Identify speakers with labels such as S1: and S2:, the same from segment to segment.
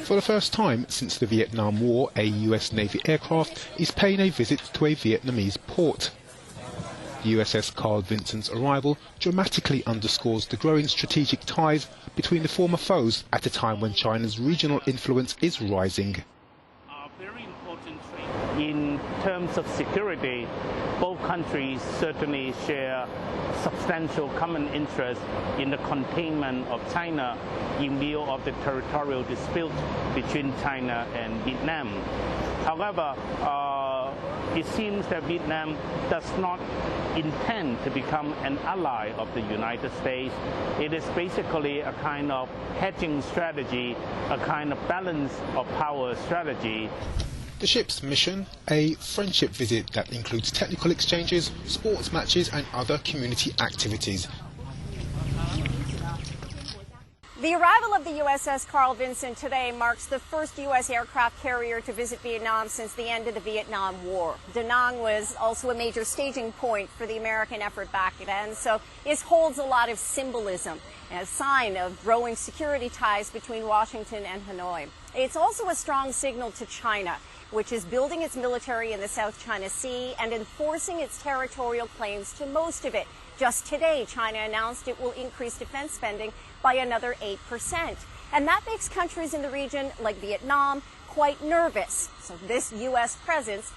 S1: For the first time since the Vietnam War, a US Navy aircraft is paying a visit to a Vietnamese port. The USS Carl Vinson's arrival dramatically underscores the growing strategic ties between the former foes at a time when China's regional influence is rising.
S2: In terms of security, both countries certainly share substantial common interest in the containment of China in view of the territorial dispute between China and Vietnam. However, it seems that Vietnam does not intend to become an ally of the United States. It is basically a kind of hedging strategy, a kind of balance of power strategy.
S1: The ship's mission, a friendship visit that includes technical exchanges, sports matches and other community activities.
S3: The arrival of the USS Carl Vinson today marks the first U.S. aircraft carrier to visit Vietnam since the end of the Vietnam War. Danang was also a major staging point for the American effort back then, so it holds a lot of symbolism as a sign of growing security ties between Washington and Hanoi. It's also a strong signal to China, which is building its military in the South China Sea and enforcing its territorial claims to most of it. Just today, China announced it will increase defense spending by another 8%. And that makes countries in the region, like Vietnam, quite nervous. So this U.S. presence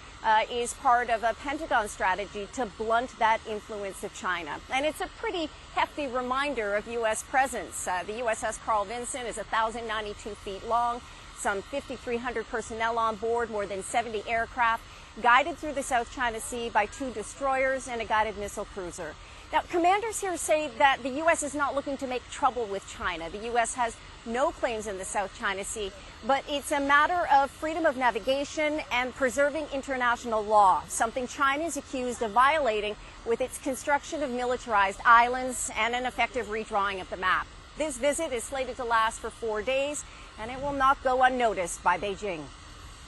S3: is part of a Pentagon strategy to blunt that influence of China. And it's a pretty hefty reminder of U.S. presence. The USS Carl Vinson is 1,092 feet long, some 5,300 personnel on board, more than 70 aircraft, guided through the South China Sea by 2 destroyers and a guided missile cruiser. Now, commanders here say that the U.S. is not looking to make trouble with China. The U.S. has no claims in the South China Sea, but it's a matter of freedom of navigation and preserving international law, something China is accused of violating with its construction of militarized islands and an effective redrawing of the map. This visit is slated to last for 4 days, and it will not go unnoticed by Beijing.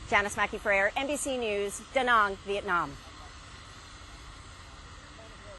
S3: Janice Mackey for NBC News, Da Nang, Vietnam.